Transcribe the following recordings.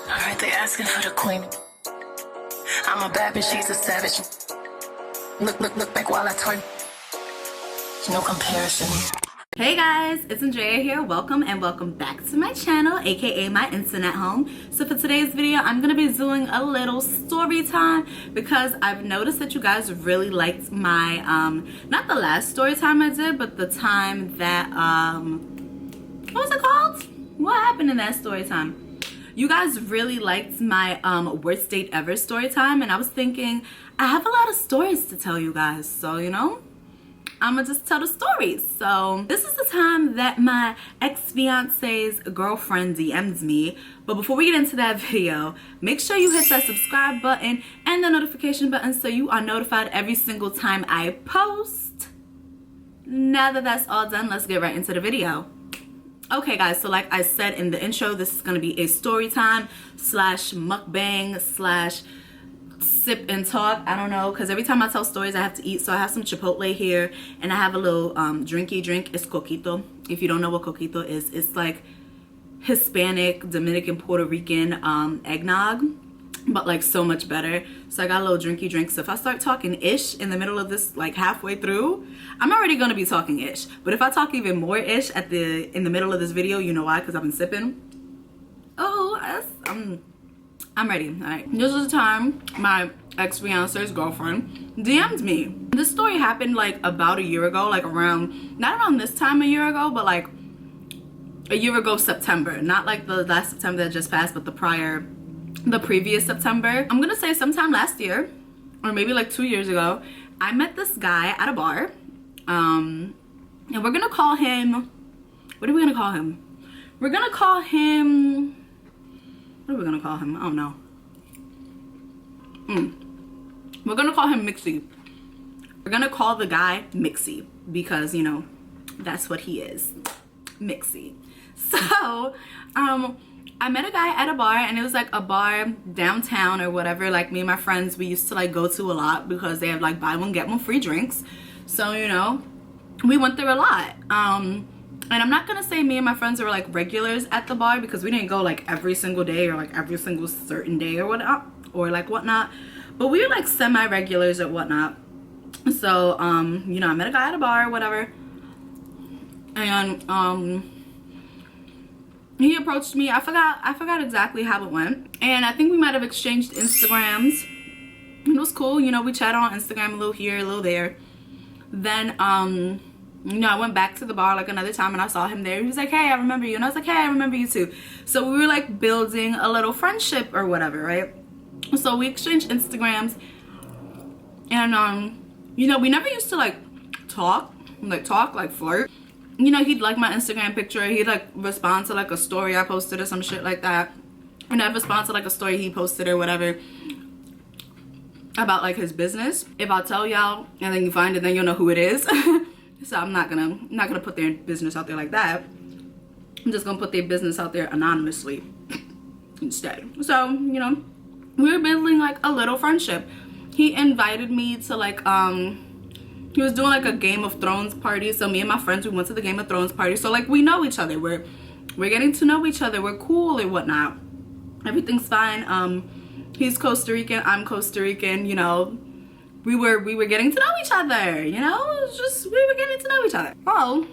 Alright, they asking for the queen. I'm a bad bitch, she's a savage. Look back while I twerk. No comparison. Hey guys, it's Andrea here. Welcome and welcome back to my channel, aka my internet home. So for today's video, I'm gonna be doing a little story time because I've noticed that you guys really liked my not the last story time I did, but the time that what was it called? What happened in that story time? You guys really liked my worst date ever story time, and I was thinking I have a lot of stories to tell you guys, so you know, I'm gonna just tell the stories. So this is the time that my ex-fiance's girlfriend DM'd me. But before we get into that video, make sure you hit that subscribe button and the notification button so you are notified every single time I post. Now that that's all done, let's get right into the video. Okay guys, so like I said in the intro, this is gonna be a story time slash mukbang slash sip and talk. I don't know, because every time I tell stories I have to eat. So I have some chipotle here and I have a little drinky drink. It's coquito. If you don't know what coquito is, it's like Hispanic, Dominican, Puerto Rican eggnog, but like so much better. So I got a little drinky drink. So if I start talking ish in the middle of this, like halfway through, I'm already gonna be talking ish. But if I talk even more ish in the middle of this video, you know why? Because I've been sipping. Oh, I'm ready. All right. This is the time my ex-fiance's girlfriend DM'd me. This story happened like about a year ago, like around, not around this time a year ago, but like a year ago September. Not like the last September that just passed, but the previous September. I'm gonna say sometime last year, or maybe like 2 years ago, I met this guy at a bar. And we're gonna call him, what are we gonna call him? We're gonna call him, what are we gonna call him? I don't know. We're gonna call him Mixie. We're gonna call the guy Mixie because, you know, that's what he is. Mixie. So, I met a guy at a bar, and it was like a bar downtown or whatever. Like me and my friends, we used to like go to a lot because they have like buy one get one free drinks. So, you know, we went there a lot. And I'm not gonna say me and my friends were like regulars at the bar because we didn't go like every single day or like every single certain day or whatnot, or like whatnot, but we were like semi-regulars or whatnot. So you know, I met a guy at a bar or whatever, and he approached me. I forgot exactly how it went, and I think we might have exchanged Instagrams. It was cool, you know, we chatted on Instagram a little here, a little there. Then you know, I went back to the bar like another time and I saw him there. He was like, hey, I remember you. And I was like, hey, I remember you too. So we were like building a little friendship or whatever, right? So we exchanged Instagrams, and you know, we never used to like talk, like flirt. You know, he'd like my Instagram picture, he'd like respond to like a story I posted or some shit like that, and I'd respond to like a story he posted or whatever about like his business. If I tell y'all and then you find it, then you'll know who it is. So I'm not gonna put their business out there like that. I'm just gonna put their business out there anonymously instead. So, you know, we were building like a little friendship. He invited me to like he was doing like a Game of Thrones party. So me and my friends, we went to the Game of Thrones party. So like we know each other. We're getting to know each other. We're cool and whatnot. Everything's fine. He's Costa Rican, I'm Costa Rican, you know. We were getting to know each other, you know? It was just, we were getting to know each other. Well,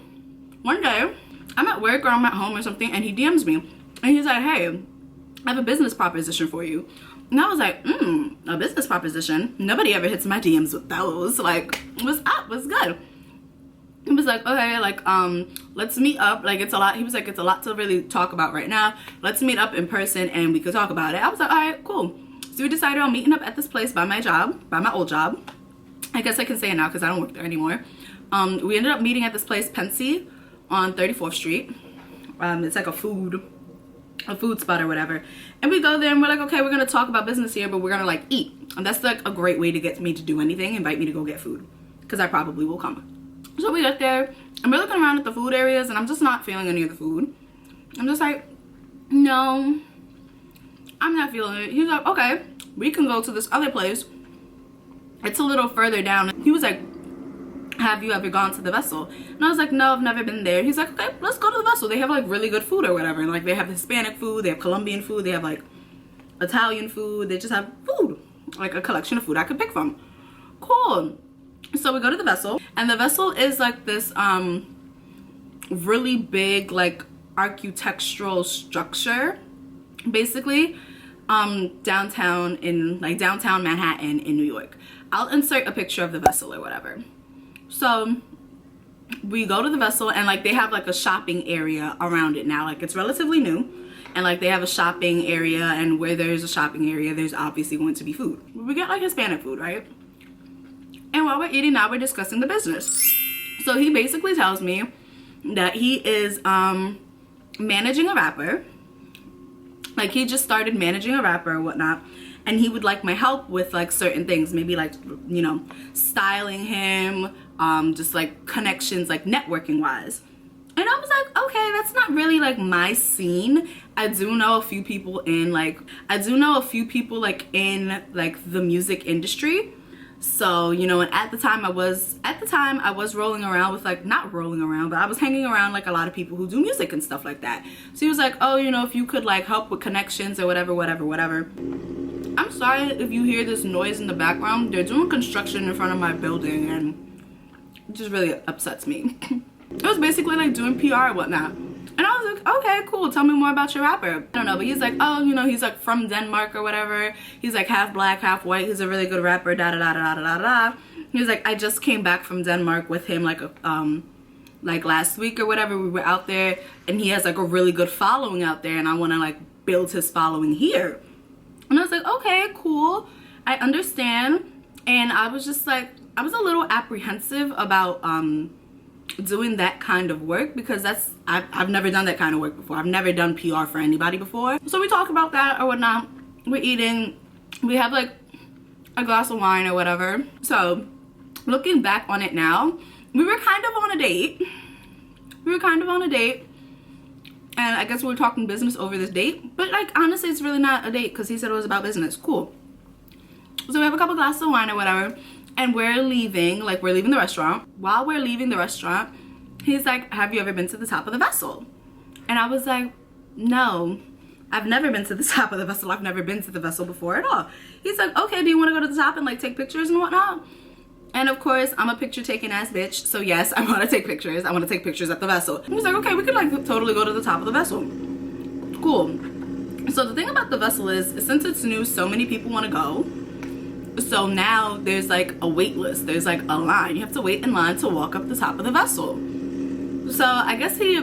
one day, I'm at work or I'm at home or something, and he DMs me. And he's like, hey, I have a business proposition for you. And I was like, a business proposition? Nobody ever hits my DMs with those. Like, what's up? What's good? He was like, okay, like, let's meet up. Like, it's a lot. He was like, it's a lot to really talk about right now. Let's meet up in person and we could talk about it. I was like, all right, cool. So we decided on meeting up at this place by my job, by my old job. I guess I can say it now because I don't work there anymore. We ended up meeting at this place, Pensy, on 34th Street. It's like a food spot or whatever. And we go there and we're like, okay, we're gonna talk about business here, but we're gonna like eat. And that's like a great way to get me to do anything, invite me to go get food, because I probably will come. So we get there and we're looking around at the food areas, and I'm just not feeling any of the food. I'm just like, no, I'm not feeling it. He's like, okay, we can go to this other place. It's a little further down. He was like, have you ever gone to the Vessel? And I was like, no, I've never been there. He's like, okay, let's go to the Vessel. They have like really good food or whatever. And like they have Hispanic food, they have Colombian food, they have like Italian food. They just have food, like a collection of food I could pick from. Cool. So we go to the vessel, and the vessel is like this really big like architectural structure, basically, downtown Manhattan in New York. I'll insert a picture of the vessel or whatever. So we go to the vessel, and like they have like a shopping area around it now. Like it's relatively new, and like they have a shopping area, and where there's a shopping area, there's obviously going to be food. We get like Hispanic food, right? And while we're eating, now we're discussing the business. So he basically tells me that he is managing a rapper. Like he just started managing a rapper or whatnot, and he would like my help with like certain things, maybe like, you know, styling him, just like connections, like networking wise. And I was like, okay, that's not really like my scene. I do know a few people in like the music industry. So, you know, and at the time I was rolling around with like, not rolling around, but I was hanging around like a lot of people who do music and stuff like that. So he was like, oh, you know, if you could like help with connections or whatever. I'm sorry if you hear this noise in the background. They're doing construction in front of my building, and it just really upsets me. It was basically like doing PR and whatnot. And I was like, okay, cool, tell me more about your rapper. I don't know, but he's like, oh, you know, he's like from Denmark or whatever. He's like half black, half white. He's a really good rapper, da da da da da da da. He was like, I just came back from Denmark with him like last week or whatever. We were out there, and he has like a really good following out there, and I want to like build his following here. And I was like, okay, cool, I understand. And I was just like, I was a little apprehensive about doing that kind of work, because I've never done that kind of work before. I've never done PR for anybody before. So we talk about that or whatnot. We're eating, we have like a glass of wine or whatever. So looking back on it now, we were kind of on a date. And I guess we were talking business over this date, but like honestly it's really not a date, because he said it was about business. Cool. So we have a couple glasses of wine or whatever, and we're leaving the restaurant. While we're leaving the restaurant, he's like, have you ever been to the top of the vessel? And I was like, no, I've never been to the top of the vessel. I've never been to the vessel before at all. He's like, okay, do you want to go to the top and like take pictures and whatnot? And of course, I'm a picture taking ass bitch, so yes, I want to take pictures. I want to take pictures at the vessel. And he's like, okay, we could like totally go to the top of the vessel. Cool. So the thing about the vessel is, since it's new, so many people want to go. So now there's like a wait list. There's like a line. You have to wait in line to walk up the top of the vessel. So I guess we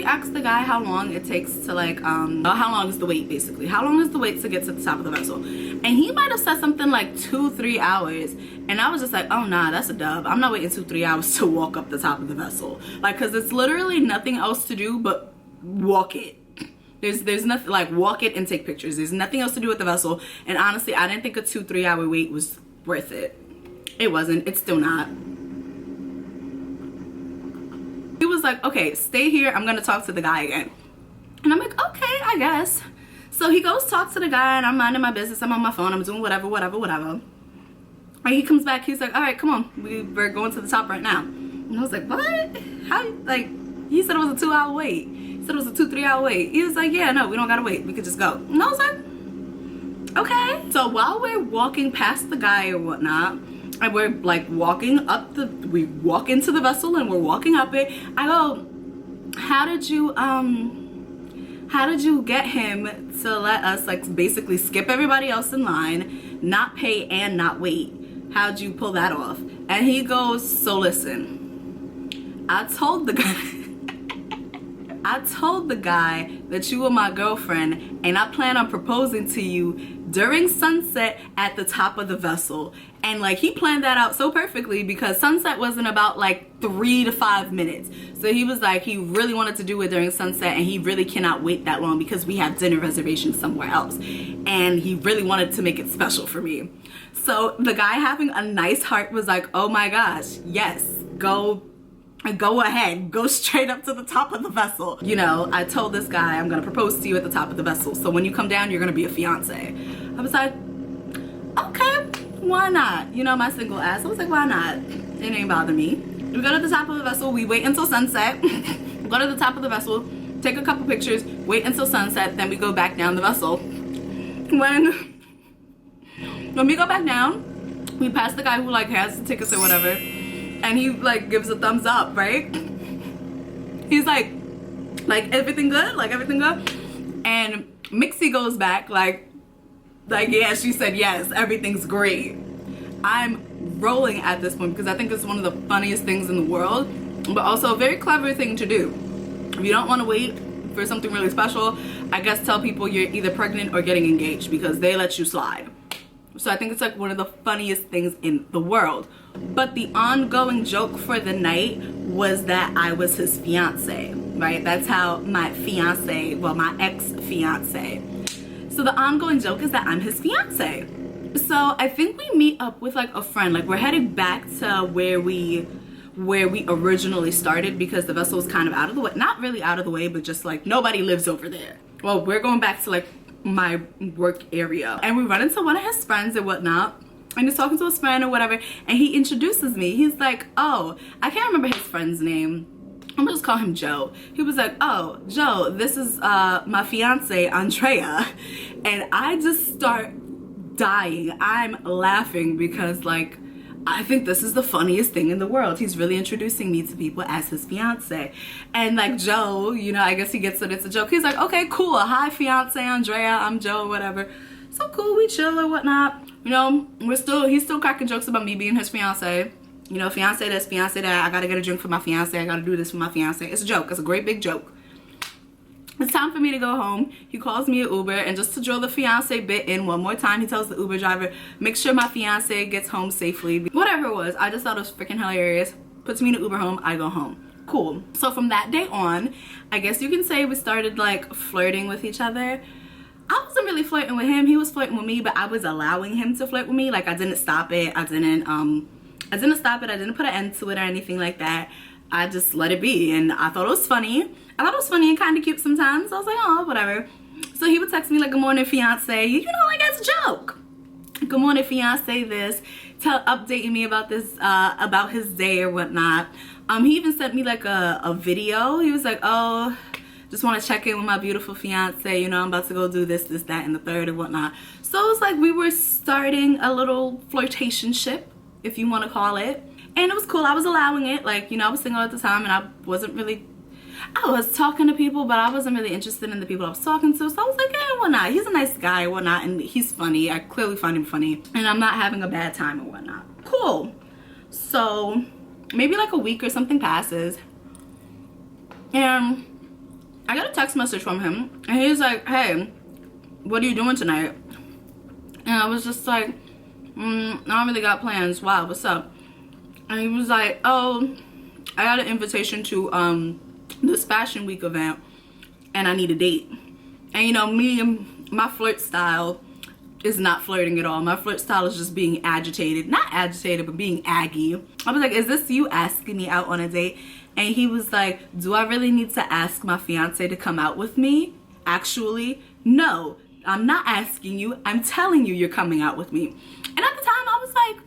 asked the guy how long it takes to like how long is the wait, basically. How long is the wait to get to the top of the vessel? And he might have said something like 2-3 hours. And I was just like, oh nah, that's a dub. I'm not waiting 2-3 hours to walk up the top of the vessel. Like, cause it's literally nothing else to do but walk it. There's nothing, like, walk it and take pictures. There's nothing else to do with the vessel. And honestly, I didn't think a 2-3 hour wait was worth it. It wasn't. It's still not. He was like, okay, stay here. I'm gonna talk to the guy again. And I'm like, okay, I guess. So he goes talk to the guy, and I'm minding my business. I'm on my phone. I'm doing whatever. And he comes back. He's like, all right, come on. We're going to the top right now. And I was like, what? How? Like, he said it was a 2-hour wait. He said it was a 2-3 hour wait. He was like, yeah, no, we don't gotta wait. We could just go. And I was like, okay. So while we're walking past the guy or whatnot, and we're like walking up we walk into the vessel and we're walking up it, I go, how did you get him to let us like basically skip everybody else in line, not pay and not wait? How'd you pull that off? And he goes, so listen, I told the guy that you were my girlfriend, and I plan on proposing to you during sunset at the top of the vessel. And like, he planned that out so perfectly, because sunset was in about like 3 to 5 minutes. So he was like, he really wanted to do it during sunset, and he really cannot wait that long because we have dinner reservations somewhere else, and he really wanted to make it special for me. So the guy, having a nice heart, was like, oh my gosh, yes, go ahead, go straight up to the top of the vessel. You know, I told this guy I'm gonna propose to you at the top of the vessel, so when you come down, you're gonna be a fiance. I was like, okay, why not? You know, my single ass. I was like, why not? It ain't bother me. We go to the top of the vessel, we wait until sunset, go to the top of the vessel, take a couple pictures, wait until sunset, then we go back down the vessel. when we go back down, we pass the guy who like has the tickets or whatever, and he like gives a thumbs up, right? He's like everything good? Like everything good? And Mixie goes back like yeah, she said yes, everything's great. I'm rolling at this point because I think it's one of the funniest things in the world, but also a very clever thing to do. If you don't want to wait for something really special, I guess tell people you're either pregnant or getting engaged because they let you slide. So I think it's like one of the funniest things in the world. But the ongoing joke for the night was that I was his fiance, right? That's how my fiance, well, my ex-fiance. So the ongoing joke is that I'm his fiance. So I think we meet up with like a friend. Like we're heading back to where we originally started because the vessel was kind of out of the way. Not really out of the way, but just like nobody lives over there. Well, we're going back to like my work area. And we run into one of his friends and whatnot. And he's talking to his friend or whatever. And he introduces me. He's like, oh, I can't remember his friend's name. I'm gonna just call him Joe. He was like, oh, Joe, this is my fiance, Andrea. And I just start dying. I'm laughing because like, I think this is the funniest thing in the world. He's really introducing me to people as his fiance. And like Joe, you know, I guess he gets that it's a joke. He's like, okay, cool. Hi, fiance Andrea. I'm Joe, whatever. So cool, we chill or whatnot. You know, he's still cracking jokes about me being his fiance. You know, fiance this, fiance that. I gotta get a drink for my fiance. I gotta do this for my fiance. It's a joke. It's a great big joke. It's time for me to go home. He calls me an Uber, and just to drill the fiance bit in one more time, he tells the Uber driver, make sure my fiance gets home safely. Whatever it was, I just thought it was freaking hilarious. Puts me in an Uber home, I go home. Cool. So from that day on, I guess you can say we started like flirting with each other. I wasn't really flirting with him. He was flirting with me, but I was allowing him to flirt with me. Like I didn't stop it. I didn't stop it. I didn't put an end to it or anything like that. I just let it be, and I thought it was funny. I thought it was funny and kind of cute sometimes. So I was like, oh, whatever. So he would text me like, good morning, fiance. You know, like that's a joke. Good morning, fiance. This, updating me about this, about his day or whatnot. He even sent me like a video. He was like, oh, just want to check in with my beautiful fiance. You know, I'm about to go do this, that, and the third and whatnot. So it was like we were starting a little flirtationship, if you want to call it. And it was cool. I was allowing it. Like, you know, I was single at the time and I was talking to people, but I wasn't really interested in the people I was talking to. So I was like, eh, whatnot. He's a nice guy, whatnot, and he's funny. I clearly find him funny. And I'm not having a bad time or whatnot. Cool. So maybe like a week or something passes. And I got a text message from him. And he's like, hey, what are you doing tonight? And I was just like, I don't really got plans. Wow, what's up? And he was like, oh, I got an invitation to this fashion week event and I need a date. And you know, me and my flirt style is not flirting at all. My flirt style is just being agitated. Not agitated, but being aggy. I was like, is this you asking me out on a date? And he was like, do I really need to ask my fiance to come out with me? Actually, no, I'm not asking you. I'm telling you you're coming out with me. And at the time I was like,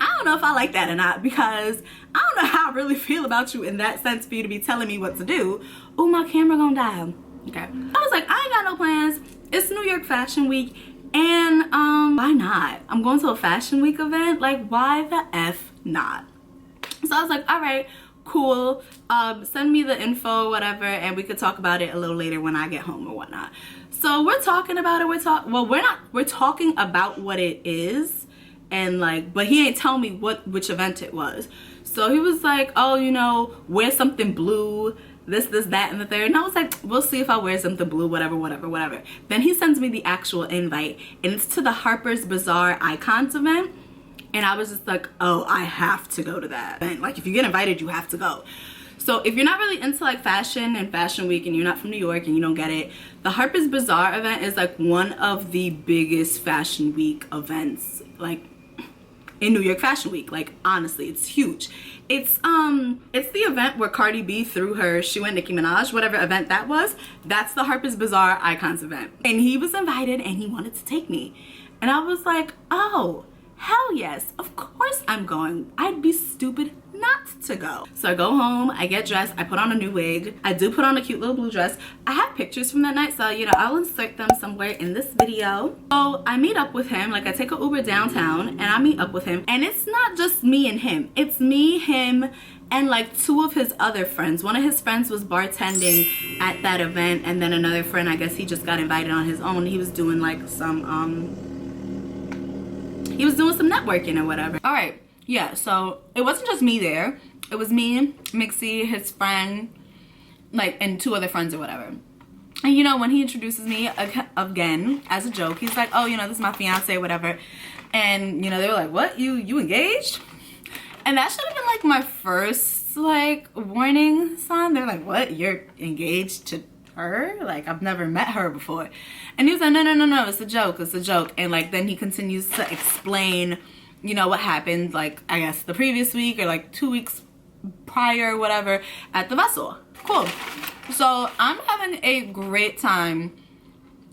I don't know if I like that or not, because I don't know how I really feel about you in that sense for you to be telling me what to do. Oh, my camera gonna die. Okay. I was like, I ain't got no plans. It's New York Fashion Week, and why not? I'm going to a Fashion Week event. Like, why the F not? So I was like, all right, cool. Send me the info, whatever, and we could talk about it a little later when I get home or whatnot. So we're talking about it. We're talking about what it is. And like, but he ain't tell me which event it was. So he was like, oh, you know, wear something blue, this, that, and the third. And I was like, we'll see if I wear something blue, whatever. Then he sends me the actual invite, and it's to the Harper's Bazaar Icons event. And I was just like, oh, I have to go to that. And like, if you get invited, you have to go. So if you're not really into like fashion and Fashion Week and you're not from New York and you don't get it, the Harper's Bazaar event is like one of the biggest Fashion Week events, like in New York Fashion Week. Like, honestly, it's huge. It's the event where Cardi B threw her shoe at Nicki Minaj, whatever event that was. That's the Harper's Bazaar Icons event. And he was invited and he wanted to take me. And I was like, oh, Hell yes, of course I'm going. I'd be stupid not to go. So I go home, I get dressed, I put on a new wig. I do put on a cute little blue dress. I have pictures from that night, so you know, I'll insert them somewhere in this video. So I meet up with him, like I take an Uber downtown and I meet up with him. And it's not just me and him, it's me, him, and like 2 of his other friends. One of his friends was bartending at that event, and then another friend, I guess he just got invited on his own. He was doing like some networking or whatever. All right, yeah, so it wasn't just me there. It was me, Mixie, his friend, like, and 2 other friends or whatever. And you know, when he introduces me again as a joke, he's like, oh, you know, this is my fiance or whatever. And you know, they were like, what, you engaged? And that should have been like my first like warning sign. They're like, what, you're engaged to her? Like, I've never met her before. And he was like, no, it's a joke, it's a joke. And like, then he continues to explain, you know, what happened, like, I guess the previous week or like 2 weeks prior or whatever at the vessel. Cool. So I'm having a great time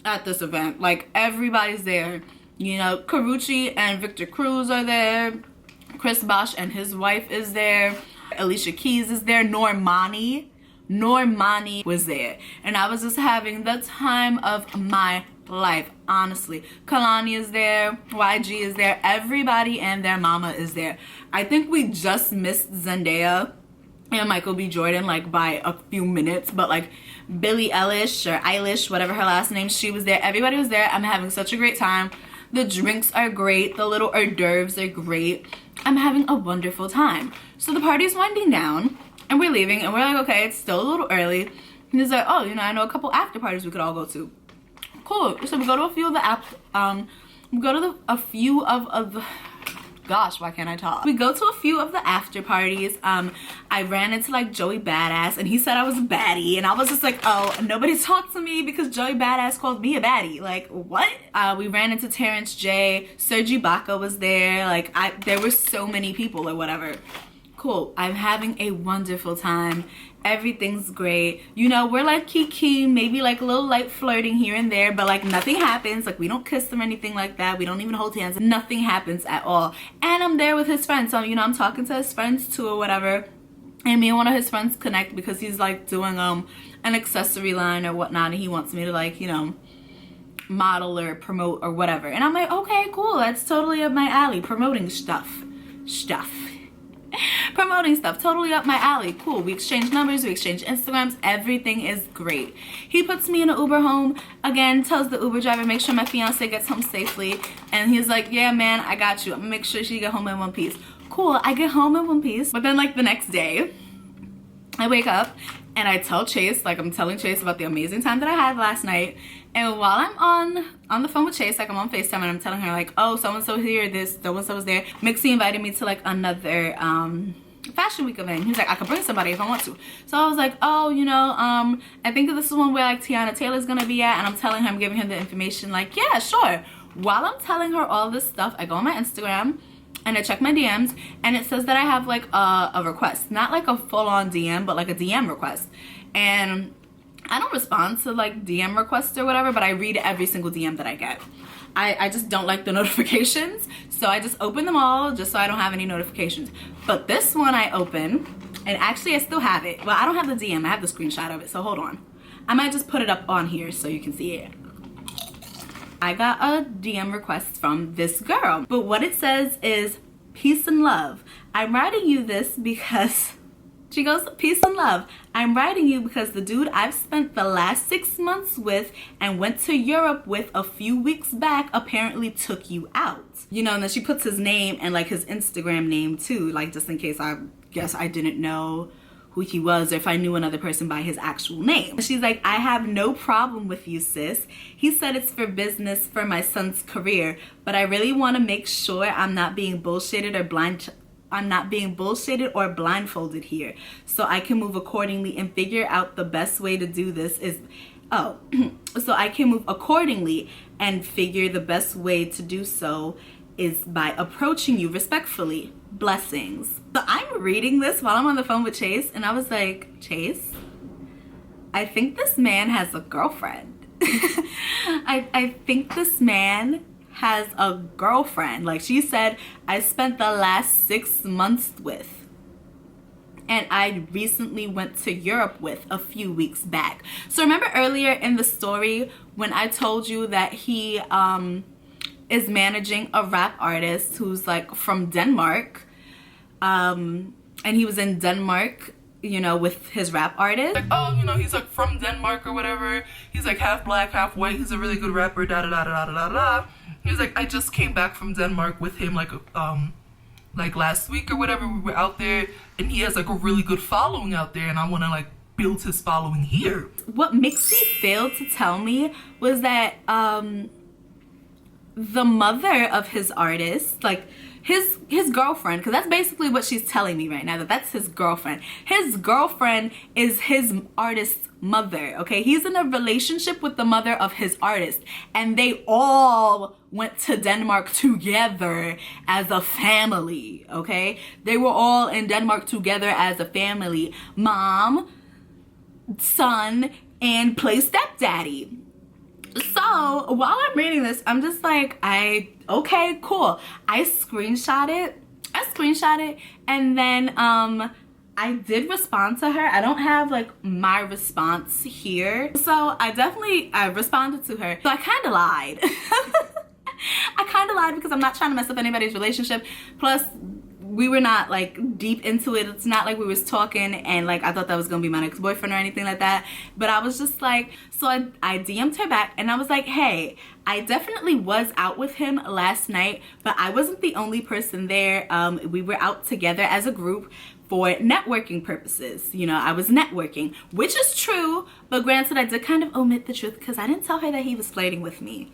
at this event. Like, everybody's there. You know, Carucci and Victor Cruz are there. Chris Bosch and his wife is there. Alicia Keys is there. Normani was there. And I was just having the time of my life, honestly. Kalani is there. YG is there. Everybody and their mama is there. I think we just missed Zendaya and Michael B. Jordan like by a few minutes, but like Billie Eilish or Eilish, whatever her last name, she was there. Everybody was there. I'm having such a great time. The drinks are great. The little hors d'oeuvres are great. I'm having a wonderful time. So the party's winding down and we're leaving and we're like, okay, it's still a little early. And he's like, oh, you know, I know a couple after parties we could all go to. Cool. So we go to a few of the gosh, why can't I talk? We go to a few of the after parties. I ran into like Joey Badass and he said I was a baddie, and I was just like, oh, nobody talked to me because Joey Badass called me a baddie. Like, what? We ran into Terrence J. Sergi Baca was there. Like, there were so many people or whatever. Cool. I'm having a wonderful time. Everything's great. You know, we're like kiki, maybe like a little light flirting here and there, but like nothing happens. Like, we don't kiss them or anything like that. We don't even hold hands. Nothing happens at all. And I'm there with his friends. So, you know, I'm talking to his friends too or whatever. And me and one of his friends connect because he's like doing an accessory line or whatnot. And he wants me to like, you know, model or promote or whatever. And I'm like, okay, cool. That's totally up my alley. Promoting stuff. Promoting stuff, totally up my alley. Cool. We exchange numbers, we exchange Instagrams, everything is great. He puts me in an Uber home, again, tells the Uber driver make sure my fiance gets home safely, and he's like, yeah man, I got you, I'm gonna make sure she get home in one piece. Cool. I get home in one piece, but then like the next day I wake up and I tell Chase, like I'm telling Chase about the amazing time that I had last night. And while I'm on the phone with Chase, like I'm on FaceTime and I'm telling her like, oh, so-and-so here, this, so-and-so was there. Mixie invited me to like another fashion week event. He was like, I could bring somebody if I want to. So I was like, oh, you know, I think this is one where like Tiana Taylor's gonna be at. And I'm telling her, I'm giving her the information like, yeah, sure. While I'm telling her all this stuff, I go on my Instagram and I check my DMs and it says that I have like a request. Not like a full-on DM, but like a DM request. And I don't respond to like DM requests or whatever, but I read every single DM that I get. I just don't like the notifications, so I just open them all just so I don't have any notifications. But this one I open, and actually I still have it. Well, I don't have the DM, I have the screenshot of it, so hold on. I might just put it up on here so you can see it. I got a DM request from this girl, but what it says is, peace and love. I'm writing you this because... She goes, peace and love. I'm writing you because the dude I've spent the last 6 months with and went to Europe with a few weeks back apparently took you out. You know, and then she puts his name and like his Instagram name too, like just in case I guess I didn't know who he was or if I knew another person by his actual name. She's like, I have no problem with you, sis. He said it's for business for my son's career, but I really want to make sure I'm not being bullshitted or blindfolded here, so I can move accordingly and figure out the best way to do this is so I can move accordingly and figure the best way to do so is by approaching you respectfully. Blessings. So I'm reading this while I'm on the phone with Chase and I was like, Chase, I think this man has a girlfriend. I think this man has a girlfriend. Like, she said, I spent the last 6 months with, and I recently went to Europe with a few weeks back. So remember earlier in the story when I told you that he is managing a rap artist who's like from Denmark, and he was in Denmark, you know, with his rap artist. Like, oh, you know, he's like from Denmark or whatever. He's like half black, half white. He's a really good rapper, da da da da da da da. He was like, I just came back from Denmark with him like last week or whatever. We were out there, and he has like a really good following out there, and I want to like build his following here. What Mixie failed to tell me was that the mother of his artist, like his girlfriend, because that's basically what she's telling me right now, that's his girlfriend. His girlfriend is his artist's mother, okay? He's in a relationship with the mother of his artist, and they all went to Denmark together as a family, okay? They were all in Denmark together as a family. Mom, son, and play stepdaddy. So while I'm reading this, I'm just like, okay, cool. I screenshot it, and then I did respond to her. I don't have like my response here, so I responded to her. So I kind of lied. I kind of lied because I'm not trying to mess up anybody's relationship. Plus, we were not like deep into it. It's not like we was talking and like I thought that was gonna be my next boyfriend or anything like that. But I was just like, so I DM'd her back and I was like, hey, I definitely was out with him last night, but I wasn't the only person there. We were out together as a group for networking purposes. You know, I was networking, which is true, but granted, I did kind of omit the truth because I didn't tell her that he was flirting with me.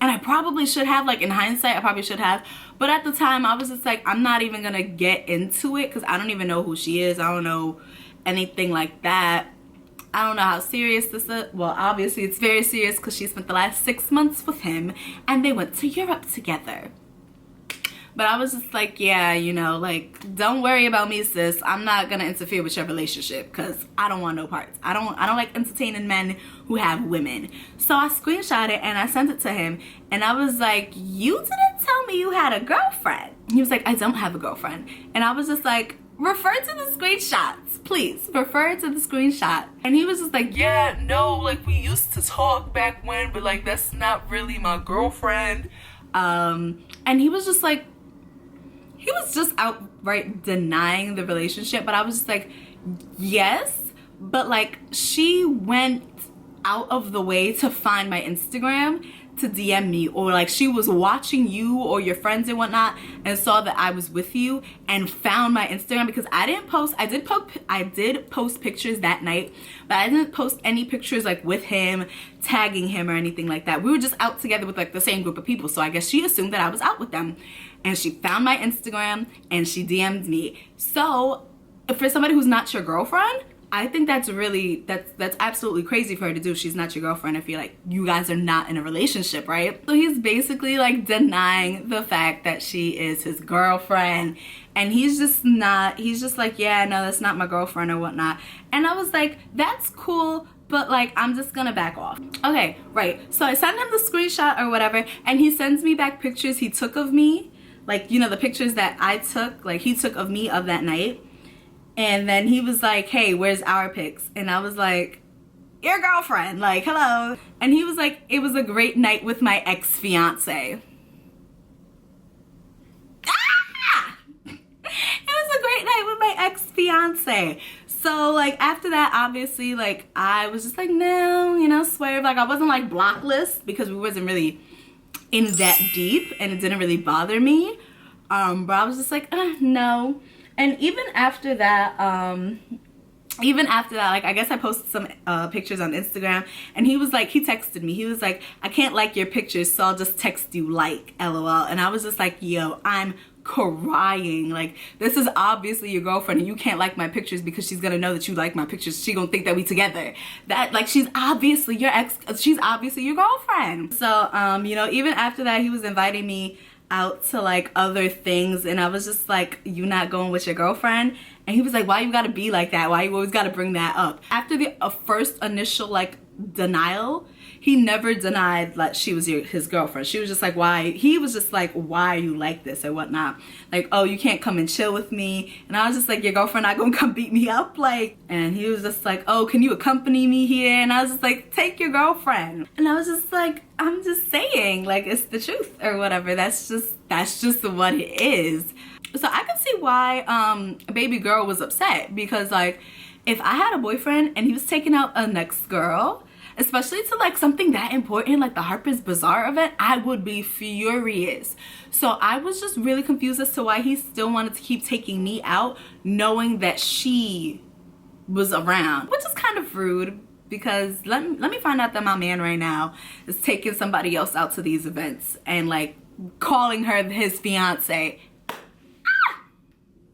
And I probably should have, like in hindsight, I probably should have. But at the time, I was just like, I'm not even gonna get into it because I don't even know who she is. I don't know anything like that. I don't know how serious this is. Well, obviously it's very serious because she spent the last 6 months with him and they went to Europe together. But I was just like, yeah, you know, like, don't worry about me, sis. I'm not gonna interfere with your relationship because I don't want no parts. I don't like entertaining men who have women. So I screenshot it and I sent it to him and I was like, you didn't tell me you had a girlfriend. He was like, I don't have a girlfriend. And I was just like, refer to the screenshots, please. Refer to the screenshot. And he was just like, yeah, no, like we used to talk back when, but like that's not really my girlfriend. And he was just like, he was just outright denying the relationship. But I was just like, yes, but like she went out of the way to find my Instagram to DM me, or like she was watching you or your friends and whatnot and saw that I was with you and found my Instagram because I didn't post. I did post pictures that night, but I didn't post any pictures like with him, tagging him or anything like that. We were just out together with like the same group of people, so I guess she assumed that I was out with them. And she found my Instagram and she DM'd me. So for somebody who's not your girlfriend, I think that's absolutely crazy for her to do. She's not your girlfriend if you're like, you guys are not in a relationship, right? So he's basically like denying the fact that she is his girlfriend. And he's just like, yeah, no, that's not my girlfriend or whatnot. And I was like, that's cool, but like, I'm just gonna back off. Okay, right. So I sent him the screenshot or whatever, and he sends me back pictures he took of me. Like, you know, the pictures that I took, like he took of me of that night. And then he was like, hey, where's our pics? And I was like, your girlfriend, like, hello. And he was like, it was a great night with my ex-fiance. Ah! It was a great night with my ex-fiance. So like after that, obviously, like I was just like, no, you know, swerve. Like I wasn't like blocklist because we wasn't really in that deep and it didn't really bother me. But I was just like, no. And even after that, like I guess I posted some pictures on Instagram, and he was like, he texted me, he was like, I can't like your pictures, so I'll just text you like, LOL. And I was just like, yo, I'm crying. Like, this is obviously your girlfriend and you can't like my pictures because she's gonna know that you like my pictures. She gonna think that we together. That, like, she's obviously your ex, she's obviously your girlfriend. So you know, even after that, he was inviting me out to like other things, and I was just like, you not going with your girlfriend? And he was like, why you gotta be like that? Why you always gotta bring that up? After the first initial like denial, he never denied that she was his girlfriend. She was just like, why? He was just like, why are you like this or whatnot? Like, oh, you can't come and chill with me. And I was just like, your girlfriend not gonna come beat me up? Like, and he was just like, oh, can you accompany me here? And I was just like, take your girlfriend. And I was just like, I'm just saying, like, it's the truth or whatever. That's just what it is. So I can see why baby girl was upset, because like, if I had a boyfriend and he was taking out a next girl, especially to like something that important like the Harper's Bazaar event, I would be furious. So I was just really confused as to why he still wanted to keep taking me out knowing that she was around, which is kind of rude, because let me find out that my man right now is taking somebody else out to these events and like calling her his fiance.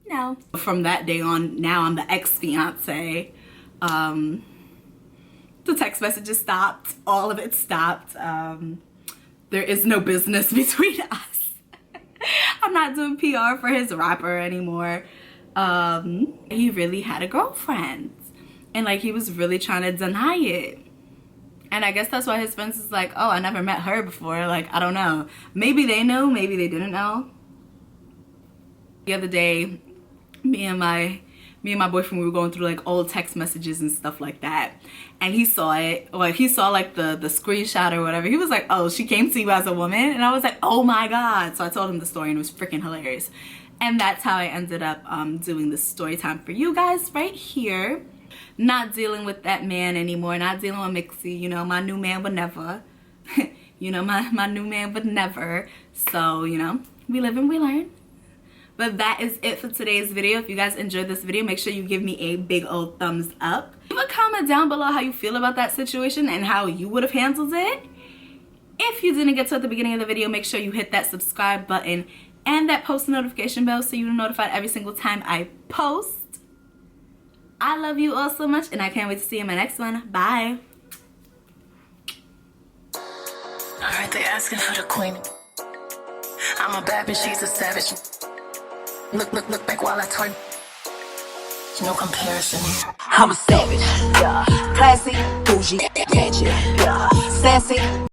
No. From that day on, now I'm the ex-fiance. The text messages stopped. All of it stopped. There is no business between us. I'm not doing PR for his rapper anymore. He really had a girlfriend. And like, he was really trying to deny it. And I guess that's why his friends is like, oh, I never met her before. Like, I don't know. Maybe they knew, maybe they didn't know. The other day, me and my boyfriend, we were going through like old text messages and stuff like that, and he saw it. Like, he saw like the screenshot or whatever. He was like, oh, she came to you as a woman? And I was like, oh my god. So I told him the story, and it was freaking hilarious. And that's how I ended up doing this story time for you guys right here. Not dealing with that man anymore, not dealing with Mixie. You know, my new man would never. You know, my new man would never. So, you know, we live and we learn. But that is it for today's video. If you guys enjoyed this video, make sure you give me a big old thumbs up. Leave a comment down below how you feel about that situation and how you would have handled it. If you didn't get to at the beginning of the video, make sure you hit that subscribe button and that post notification bell so you're notified every single time I post. I love you all so much, and I can't wait to see you in my next one. Bye. Alright, they asking for the queen. I'm a bad bitch, she's a savage. Look back while I twerk. No comparison. I'm a savage, yeah. Classy, bougie, ratchet, yeah. Sassy.